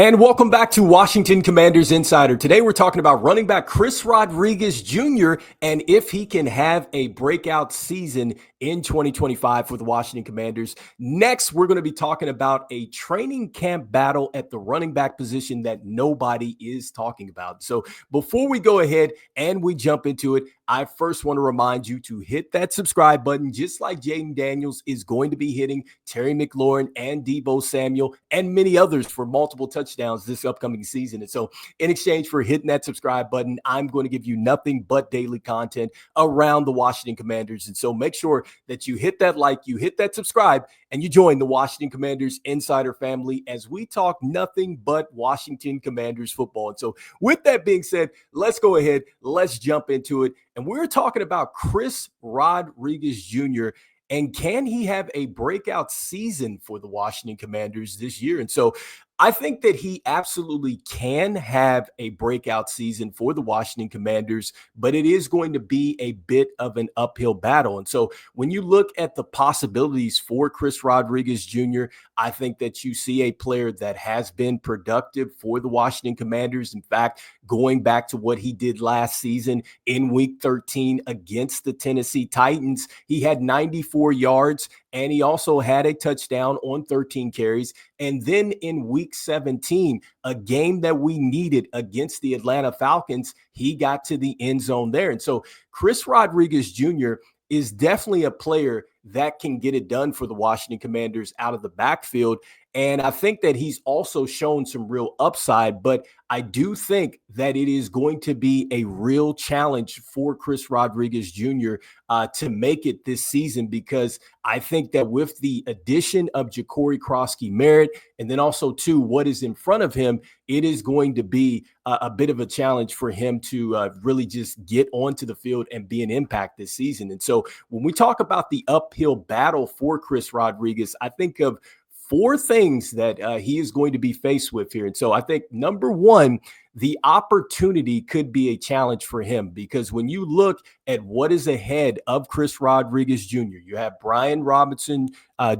And welcome back to Washington Commanders Insider. Today we're talking about running back Chris Rodriguez Jr. and if he can have a breakout season in 2025 for the Washington Commanders. Next, we're going to be talking about a training camp battle at the running back position that nobody is talking about. So before we go ahead and we jump into it, I first want to remind you to hit that subscribe button, just like Jaden Daniels is going to be hitting Terry McLaurin and Deebo Samuel and many others for multiple touchdowns this upcoming season. And so in exchange for hitting that subscribe button, I'm going to give you nothing but daily content around the Washington Commanders. And so make sure that you hit that like, you hit that subscribe, and you join the Washington Commanders Insider family as we talk nothing but Washington Commanders football. And so with that being said, let's go ahead, let's jump into it. And we're talking about Chris Rodriguez Jr. and can he have a breakout season for the Washington Commanders this year? And so I think that he absolutely can have a breakout season for the Washington Commanders, but it is going to be a bit of an uphill battle. And so when you look at the possibilities for Chris Rodriguez Jr., I think that you see a player that has been productive for the Washington Commanders. In fact, going back to what he did last season in Week 13 against the Tennessee Titans, he had 94 yards and he also had a touchdown on 13 carries. And then in Week 17, a game that we needed against the Atlanta Falcons, he got to the end zone there. And so Chris Rodriguez Jr. is definitely a player that can get it done for the Washington Commanders out of the backfield. And I think that he's also shown some real upside, but I do think that it is going to be a real challenge for Chris Rodriguez Jr. To make it this season, because I think that with the addition of Jacory Croskey-Merritt and then also too what is in front of him, it is going to be a bit of a challenge for him to really just get onto the field and be an impact this season. And so when we talk about the uphill battle for Chris Rodriguez, I think of four things that he is going to be faced with here. And so I think number one, the opportunity could be a challenge for him, because when you look at what is ahead of Chris Rodriguez Jr., you have Brian Robinson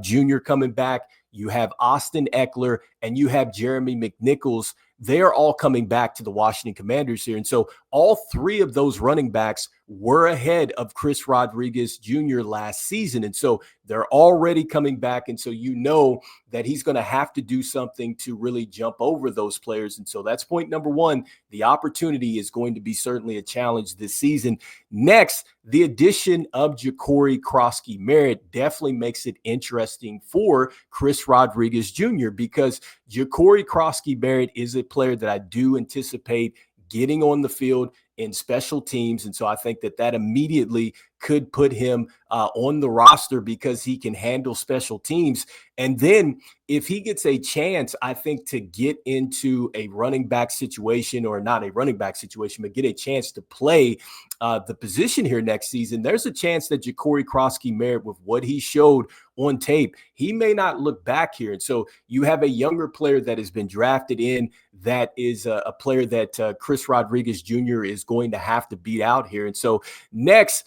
Jr. coming back, you have Austin Eckler, and you have Jeremy McNichols. They are all coming back to the Washington Commanders here. And so all three of those running backs were ahead of Chris Rodriguez Jr. last season. And so they're already coming back. And so you know that he's going to have to do something to really jump over those players. And so that's point number one. The opportunity is going to be certainly a challenge this season. Next, the addition of Jacory Croskey-Merritt definitely makes it interesting for Chris Rodriguez Jr. because Jacory Croskey-Merritt is a player that I do anticipate getting on the field in special teams. And so I think that that immediately could put him on the roster because he can handle special teams. And then if he gets a chance, I think, to get into a running back situation, or not a running back situation, but get a chance to play the position here next season, there's a chance that Jacory Croskey-Merritt, with what he showed on tape, he may not look back here. And so you have a younger player that has been drafted in that is a player that Chris Rodriguez Jr. is going to have to beat out here. And so next,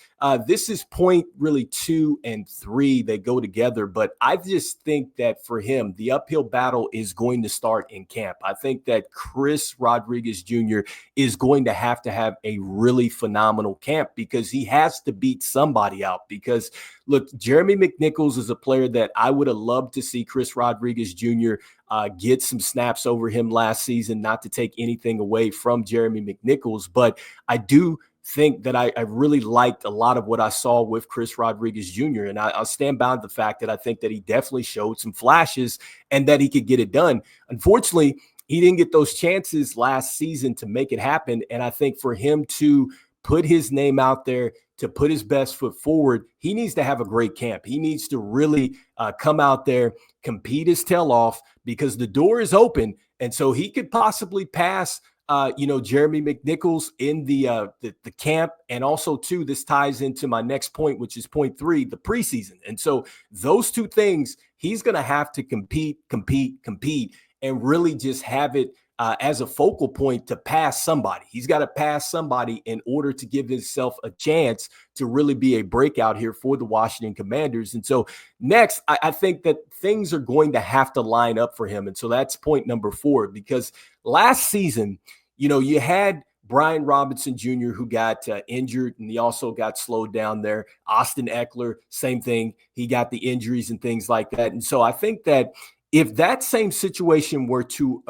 this is point really 2 and 3. They go together, but I just think that for him, the uphill battle is going to start in camp. I think that Chris Rodriguez Jr. is going to have a really phenomenal camp because he has to beat somebody out. Because look, Jeremy McNichols is a player that I would have loved to see Chris Rodriguez Jr. Get some snaps over him last season, not to take anything away from Jeremy McNichols, but I do think that I really liked a lot of what I saw with Chris Rodriguez Jr. And I'll stand by the fact that I think that he definitely showed some flashes and that he could get it done. Unfortunately, he didn't get those chances last season to make it happen. And I think for him to put his name out there, to put his best foot forward, he needs to have a great camp. He needs to really come out there, compete his tail off, because the door is open. And so he could possibly pass Jeremy McNichols in the camp. And also too, this ties into my next point, which is point 3, the preseason. And so those two things, he's going to have to compete, and really just have it as a focal point to pass somebody. He's got to pass somebody in order to give himself a chance to really be a breakout here for the Washington Commanders. And so next, I think that things are going to have to line up for him. And so that's point number 4, because last season, you had Brian Robinson Jr., who got injured, and he also got slowed down there. Austin Eckler, same thing. He got the injuries and things like that. And so I think that if that same situation were to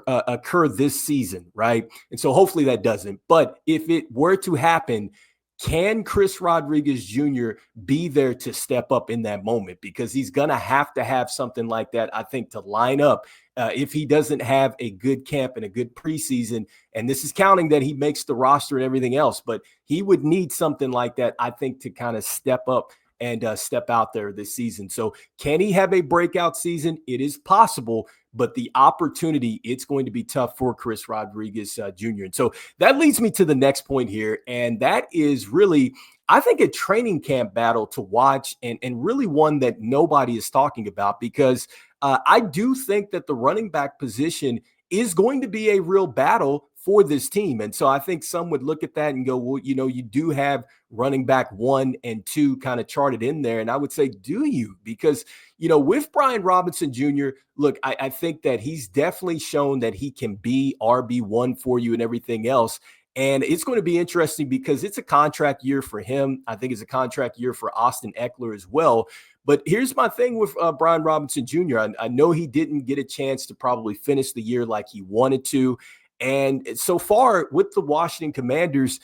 occur this season, right? And so hopefully that doesn't. But if it were to happen, can Chris Rodriguez Jr. be there to step up in that moment? Because he's going to have something like that, I think, to line up if he doesn't have a good camp and a good preseason. And this is counting that he makes the roster and everything else. But he would need something like that, I think, to kind of step up and step out there this season. So can he have a breakout season? It is possible, but the opportunity, it's going to be tough for Chris Rodriguez Jr. And so that leads me to the next point here, and that is really, I think, a training camp battle to watch, and really one that nobody is talking about, because I do think that the running back position is going to be a real battle for this team. And so I think some would look at that and go, well, you do have running back 1 and 2 kind of charted in there. And I would say, do you? Because, with Brian Robinson Jr., look, I think that he's definitely shown that he can be RB1 for you and everything else. And it's going to be interesting because it's a contract year for him. I think it's a contract year for Austin Eckler as well. But here's my thing with Brian Robinson Jr. I know he didn't get a chance to probably finish the year like he wanted to. And so far with the Washington Commanders,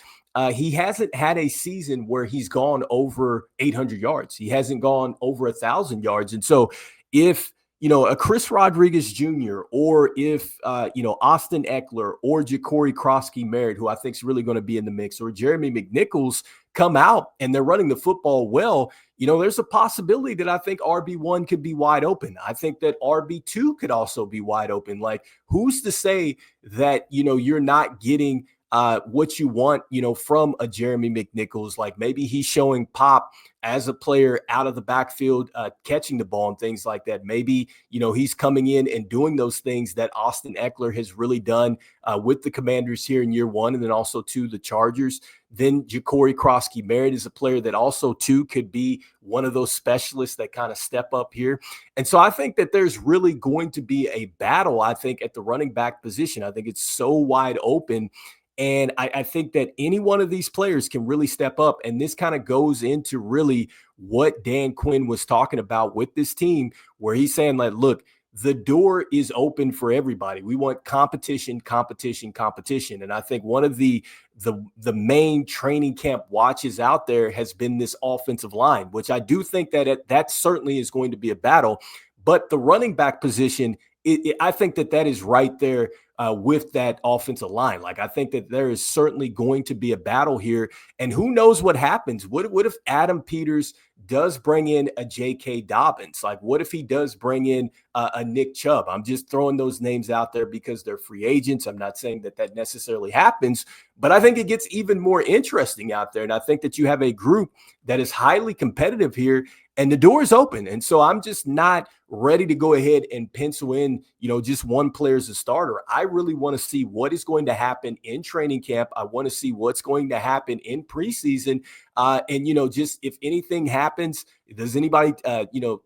he hasn't had a season where he's gone over 800 yards. He hasn't gone over 1,000 yards. And so if, a Chris Rodriguez Jr. or if, Austin Eckler or Jacory Croskey-Merritt, who I think is really going to be in the mix, or Jeremy McNichols come out and they're running the football well, there's a possibility that I think RB1 could be wide open. I think that RB2 could also be wide open. Like, who's to say that, you're not getting what you want, from a Jeremy McNichols? Like, maybe he's showing pop as a player out of the backfield, catching the ball and things like that. Maybe, he's coming in and doing those things that Austin Eckler has really done with the Commanders here in year 1, and then also to the Chargers. Then Jacory Croskey-Merritt is a player that also, too, could be one of those specialists that kind of step up here. And so I think that there's really going to be a battle, I think, at the running back position. I think it's so wide open. And I think that any one of these players can really step up. And this kind of goes into really what Dan Quinn was talking about with this team, where he's saying, like, look, the door is open for everybody. We want competition, competition, competition. And I think one of the main training camp watches out there has been this offensive line, which I do think that certainly is going to be a battle. But the running back position, I think that is right there with that offensive line. Like, I think that there is certainly going to be a battle here. And who knows what happens? What if Adam Peters does bring in a J.K. Dobbins? Like, what if he does bring in a Nick Chubb? I'm just throwing those names out there because they're free agents. I'm not saying that necessarily happens, but I think it gets even more interesting out there. And I think that you have a group that is highly competitive here, and the door is open. And so I'm just not ready to go ahead and pencil in, just one player as a starter. I really want to see what is going to happen in training camp. I want to see what's going to happen in preseason. And, just if anything happens, does anybody,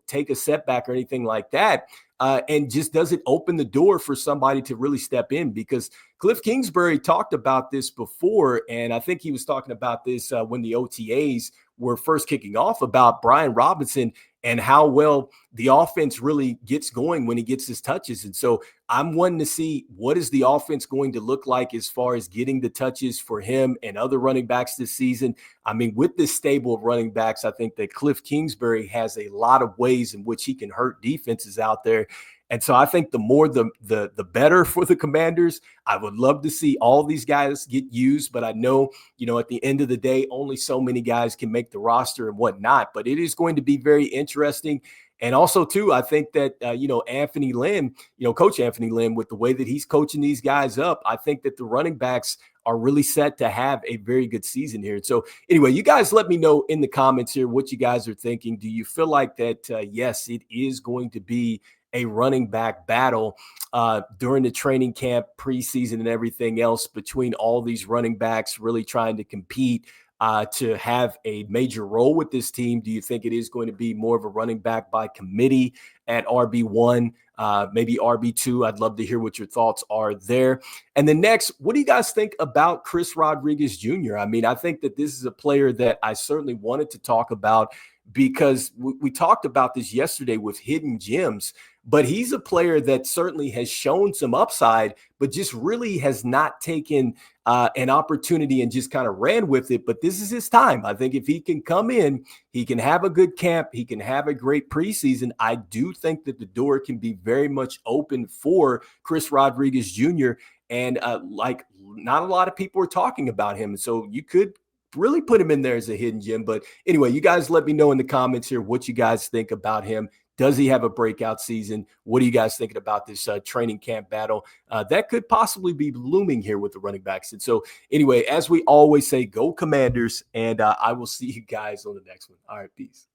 take a setback or anything like that? And just does it open the door for somebody to really step in? Because Cliff Kingsbury talked about this before, and I think he was talking about this when the OTAs were first kicking off, about Brian Robinson and how well the offense really gets going when he gets his touches. And so I'm wanting to see, what is the offense going to look like as far as getting the touches for him and other running backs this season. I mean, with this stable of running backs, I think that Cliff Kingsbury has a lot of ways in which he can hurt defenses out there. And so I think the more the better for the Commanders. I would love to see all these guys get used, but I know, at the end of the day, only so many guys can make the roster and whatnot. But it is going to be very interesting. And also, too, I think that, Anthony Lynn, Coach Anthony Lynn, with the way that he's coaching these guys up, I think that the running backs are really set to have a very good season here. So anyway, you guys let me know in the comments here what you guys are thinking. Do you feel like that, yes, it is going to be a running back battle during the training camp, preseason, and everything else between all these running backs really trying to compete to have a major role with this team? Do you think it is going to be more of a running back by committee at RB1, maybe RB2? I'd love to hear what your thoughts are there. And then next, what do you guys think about Chris Rodriguez Jr.? I mean, I think that this is a player that I certainly wanted to talk about because we talked about this yesterday with hidden gems, but he's a player that certainly has shown some upside, but just really has not taken an opportunity and just kind of ran with it. But this is his time. I think if he can come in, he can have a good camp, he can have a great preseason. I do think that the door can be very much open for Chris Rodriguez Jr. And like not a lot of people are talking about him. So you could really put him in there as a hidden gem. But anyway, you guys let me know in the comments here what you guys think about him. Does he have a breakout season? What are you guys thinking about this training camp battle that could possibly be looming here with the running backs? And so anyway, as we always say, go Commanders, and I will see you guys on the next one. All right, peace.